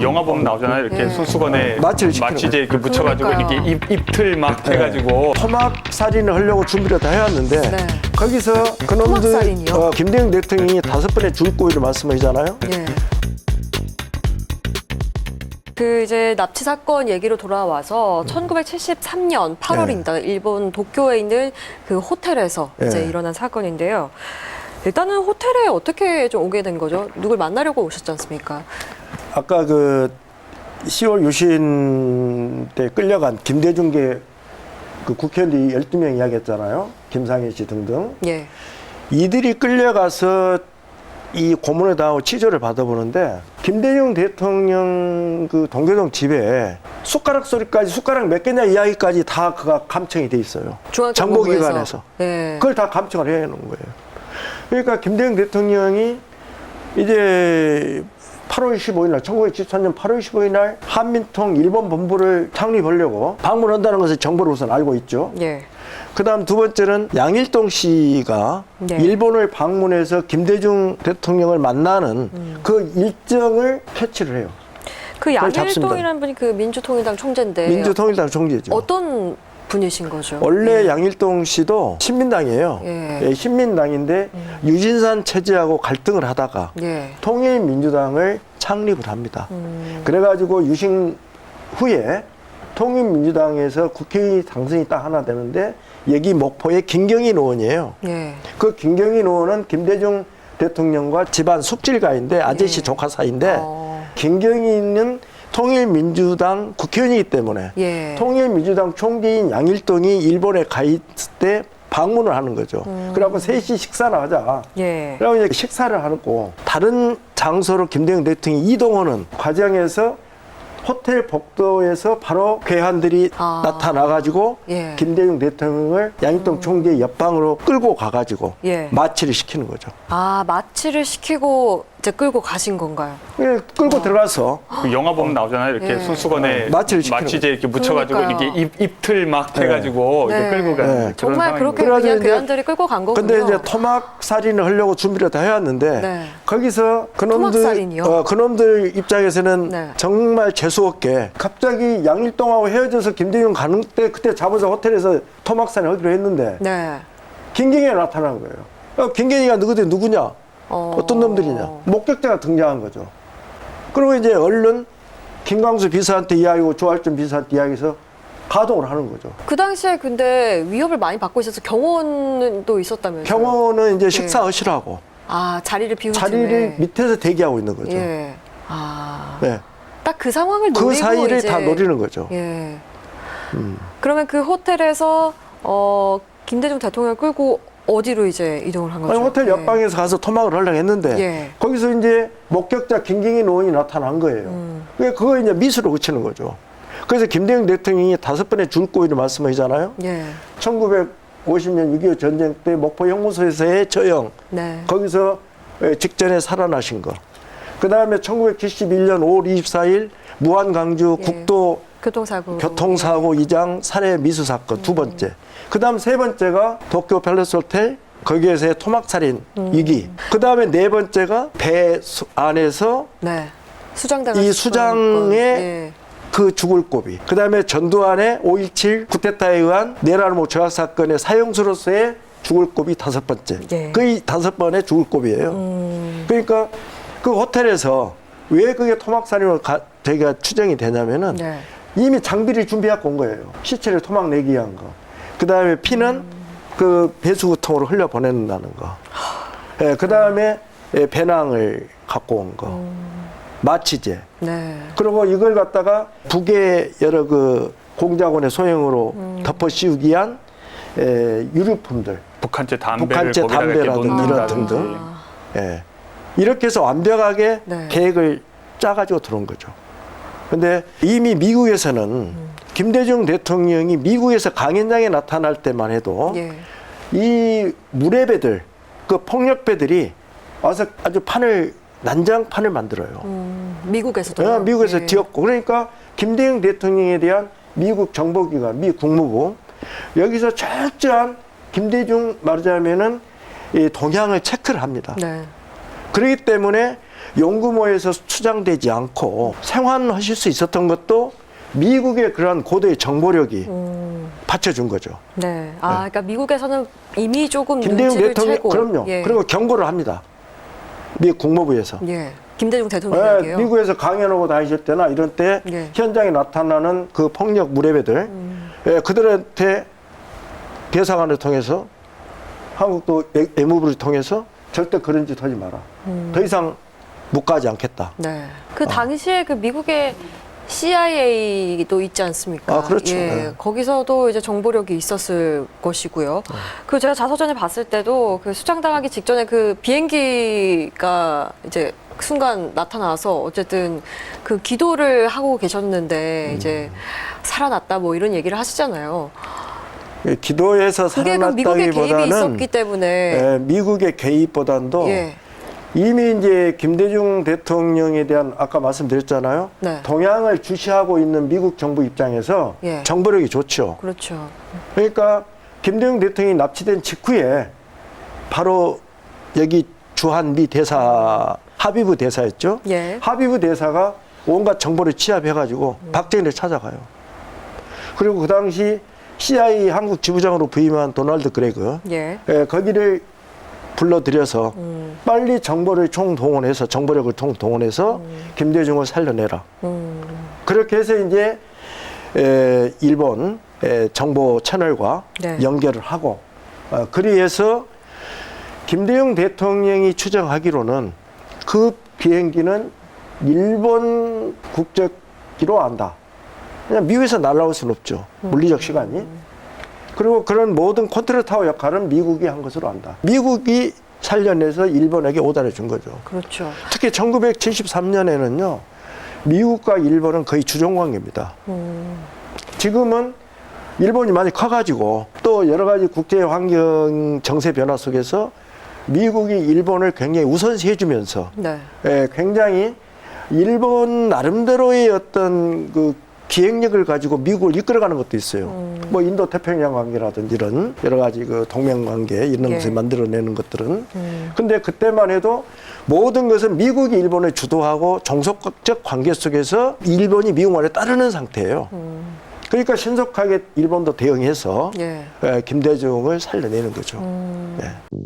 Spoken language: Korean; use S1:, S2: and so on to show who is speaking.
S1: 영화 보면 나오잖아요. 이렇게
S2: 네.
S1: 손수건에
S3: 마취를 시키는
S1: 마취제 이렇게 묻혀가지고
S2: 그러니까요.
S1: 이렇게 입틀 막 해가지고
S3: 토막 살인을 하려고 준비를 다 해왔는데
S2: 네.
S3: 거기서
S2: 토막
S3: 그놈들
S2: 살인이요?
S3: 김대중 대통령이 5번의 줄고기를 말씀하시잖아요.
S2: 예. 그 이제 납치 사건 얘기로 돌아와서 1973년 8월입니다. 일본 도쿄에 있는 그 호텔에서 이제
S3: 네.
S2: 일어난 사건인데요. 일단은 호텔에 어떻게 좀 오게 된 거죠? 누굴 만나려고 오셨지 않습니까?
S3: 아까 그 10월 유신 때 끌려간 김대중계 그 국회의원들이 12명 이야기했잖아요. 김상현 씨 등등.
S2: 예.
S3: 이들이 끌려가서 이 고문을 당하고 치조를 받아보는데 김대중 대통령 그 동교동 집에 숟가락 소리까지 숟가락 몇 개냐 이야기까지 다 그가 감청이 돼 있어요.
S2: 중앙정보부에서.
S3: 정보기관에서.
S2: 예.
S3: 그걸 다 감청을 해놓은 거예요. 그러니까 김대중 대통령이 이제 8월 15일 날, 1973년 8월 15일 날 한민통 일본 본부를 창립하려고 방문한다는 것을 정부로 우선 알고 있죠.
S2: 예.
S3: 그 다음 두 번째는 양일동 씨가
S2: 네.
S3: 일본을 방문해서 김대중 대통령을 만나는 그 일정을 캐치를 해요.
S2: 그
S3: 그걸 잡습니다.
S2: 양일동이라는 분이 그 민주통일당 총재인데
S3: 민주통일당 총재죠.
S2: 어떤 분이신 거죠?
S3: 원래
S2: 예.
S3: 양일동 씨도 신민당이에요.
S2: 예.
S3: 예, 신민당인데 유진산 체제하고 갈등을 하다가
S2: 예.
S3: 통일민주당을 창립을 합니다. 그래가지고 유신 후에 통일민주당에서 국회의원 당선이 딱 하나 되는데 여기 목포의 김경인 의원이에요.
S2: 예.
S3: 그 김경인 의원은 김대중 대통령과 집안 숙질가인데 아저씨
S2: 예.
S3: 조카 사이인데
S2: 어.
S3: 김경인은 통일민주당 국회의원이기 때문에
S2: 예.
S3: 통일민주당 총재인 양일동이 일본에 가 있을 때 방문을 하는 거죠. 그래갖고 셋이 식사를 하자.
S2: 예.
S3: 그리고 이제 식사를 하고 다른 장소로 김대중 대통령이 이동하는 과정에서 호텔 복도에서 바로 괴한들이
S2: 아.
S3: 나타나가지고
S2: 예.
S3: 김대중 대통령을 양일동 총재 옆방으로 끌고 가가지고
S2: 예.
S3: 마취를 시키는 거죠.
S2: 아, 마취를 시키고 이제 끌고 가신 건가요?
S3: 끌고 들어가서
S1: 그 영화 보면 나오잖아요. 이렇게
S2: 예.
S1: 손수건에
S3: 마취를 시키는
S1: 마취제 이렇게 묻혀가지고
S2: 그러니까요.
S1: 이렇게 입틀 막 해가지고
S2: 네.
S1: 이렇게 끌고 가는
S3: 네.
S1: 그런
S2: 정말
S1: 상황인
S2: 그렇게
S1: 거예요.
S3: 그래가지고
S2: 그냥
S3: 이제-
S2: 괴한들이 끌고 간 거군요.
S3: 근데 이제 토막 살인을 하려고 준비를 다 해왔는데
S2: 네.
S3: 거기서
S2: 토막 살인이요?
S3: 그놈들 입장에서는
S2: 네.
S3: 정말 재수없게 갑자기 양일동하고 헤어져서 김대중 가는 때 그때 잡아서 호텔에서 토막 살인 하기로 했는데
S2: 네.
S3: 김경희가 나타난 거예요. 김경희가 누구냐? 어떤 놈들이냐? 목격자가 등장한 거죠. 그리고 이제 얼른 김광수 비서한테 이야기하고 조할준 비서한테 이야기해서 가동을 하는 거죠.
S2: 그 당시에 근데 위협을 많이 받고 있어서 경호도 있었다면서요?
S3: 경호는 이제 식사하시라고
S2: 아, 자리를 비운
S3: 자리를
S2: 쯤에.
S3: 밑에서 대기하고 있는 거죠.
S2: 예. 아.
S3: 네.
S2: 딱 그 상황을 노리고
S3: 그 사이를
S2: 이제
S3: 다 노리는 거죠.
S2: 예. 그러면 그 호텔에서 김대중 대통령을 끌고 어디로 이제 이동을 한 거죠?
S3: 아니, 호텔 옆방에서 가서 토막을 하려고 했는데
S2: 예.
S3: 거기서 이제 목격자 김경인 의원이 나타난 거예요. 그러니까 그거 이제 미수로 그치는 거죠. 그래서 김대중 대통령이 5번의 줄고기를 말씀하시잖아요.
S2: 예.
S3: 1950년 6.25 전쟁 때 목포 형무소에서의 처형,
S2: 네.
S3: 거기서 직전에 살아나신 거. 그 다음에 1971년 5월 24일 무한 강주
S2: 예.
S3: 국도
S2: 교통사고.
S3: 이장 살해 미수 사건 두 번째. 그 다음 세 번째가 도쿄 팰리스 호텔 거기에서의 토막살인 위기. 그 다음에 네 번째가 배 안에서
S2: 네. 수장당한
S3: 이
S2: 사건.
S3: 수장의
S2: 예.
S3: 그 죽을 고비. 그 다음에 전두환의 5.17 쿠데타에 의한 내란모 조약 사건의 사형수로서의 죽을 고비 5번째.
S2: 예.
S3: 거의 5번의 죽을 고비예요. 그러니까 그 호텔에서 왜 그게 토막살인으로 저희가 추정이 되냐면은
S2: 네.
S3: 이미 장비를 준비하고 온 거예요. 시체를 토막 내기 위한 거. 그 다음에 피는 그 배수구통으로 흘려보낸다는 거. 예, 그 다음에 배낭을 갖고 온 거. 마취제.
S2: 네.
S3: 그리고 이걸 갖다가 북의 여러 그 공작원의 소형으로 덮어 씌우기 위한 유류품들.
S1: 북한제 담배를
S3: 북한제
S1: 거기다가 이렇게
S3: 담배라든지 이런
S1: 놓는다든지.
S3: 등등. 예. 이렇게 해서 완벽하게
S2: 네.
S3: 계획을 짜가지고 들어온 거죠. 근데 이미 미국에서는 김대중 대통령이 미국에서 강연장에 나타날 때만 해도
S2: 예.
S3: 이 무례배들, 그 폭력배들이 와서 아주 난장판을 만들어요.
S2: 미국에서도.
S3: 미국에서 뒤엎고. 그러니까 김대중 대통령에 대한 미국 정보기관, 미 국무부, 여기서 철저한 김대중 말하자면은 이 동향을 체크를 합니다.
S2: 네.
S3: 그렇기 때문에 용구모에서 추장되지 않고 생환하실 수 있었던 것도 미국의 그러한 고도의 정보력이 받쳐준 거죠.
S2: 네. 그러니까 미국에서는 이미 조금
S3: 김대중
S2: 눈치를
S3: 대통령,
S2: 채고.
S3: 그럼요.
S2: 예.
S3: 그리고 경고를 합니다. 미국 국무부에서.
S2: 예. 김대중 대통령에게요.
S3: 미국에서 강연하고 다니실 때나 이런 때
S2: 예.
S3: 현장에 나타나는 그 폭력 무례배들, 그들한테 대사관을 통해서 한국도 외무부를 통해서 절대 그런 짓 하지 마라. 더 이상 못 가지 않겠다.
S2: 네. 그 당시에 그 미국의 CIA도 있지 않습니까?
S3: 그렇죠.
S2: 예.
S3: 네.
S2: 거기서도 이제 정보력이 있었을 것이고요. 그 제가 자서전에 봤을 때도 그 수장당하기 직전에 그 비행기가 이제 순간 나타나서 어쨌든 그 기도를 하고 계셨는데 이제 살아났다 뭐 이런 얘기를 하시잖아요.
S3: 기도에서
S2: 그게 그 미국의 개입이 있었기
S3: 살아났다기보다는
S2: 때문에.
S3: 미국의 개입보다도
S2: 예.
S3: 이미 이제 김대중 대통령에 대한 아까 말씀드렸잖아요.
S2: 네.
S3: 동향을 주시하고 있는 미국 정부 입장에서
S2: 예.
S3: 정보력이 좋죠.
S2: 그렇죠.
S3: 그러니까 김대중 대통령이 납치된 직후에 바로 여기 주한 미 대사 하비브 대사였죠.
S2: 예.
S3: 하비브 대사가 온갖 정보를 취합해가지고 박정희를 찾아가요. 그리고 그 당시 CIA 한국 지부장으로 부임한 도널드 그레그,
S2: 예.
S3: 거기를 불러들여서 빨리 정보를 총동원해서 정보력을 총동원해서 김대중을 살려내라. 그렇게 해서 이제 일본 정보 채널과
S2: 네.
S3: 연결을 하고 그리해서 김대중 대통령이 추정하기로는 그 비행기는 일본 국적기로 안다. 그냥 미국에서 날아올 수는 없죠. 물리적 시간이. 그리고 그런 모든 컨트롤 타워 역할은 미국이 한 것으로 안다. 미국이 살려내서 일본에게 오달해 준 거죠.
S2: 그렇죠.
S3: 특히 1973년에는요, 미국과 일본은 거의 주종 관계입니다. 지금은 일본이 많이 커가지고 또 여러 가지 국제 환경 정세 변화 속에서 미국이 일본을 굉장히 우선시 해주면서
S2: 네.
S3: 굉장히 일본 나름대로의 어떤 그 기획력을 가지고 미국을 이끌어가는 것도 있어요. 뭐 인도 태평양 관계라든지 이런 여러 가지 그 동맹 관계 이런
S2: 예.
S3: 것을 만들어내는 것들은. 근데 그때만 해도 모든 것은 미국이 일본을 주도하고 종속적 관계 속에서 일본이 미국만에 따르는 상태예요. 그러니까 신속하게 일본도 대응해서
S2: 예.
S3: 김대중을 살려내는 거죠. 예.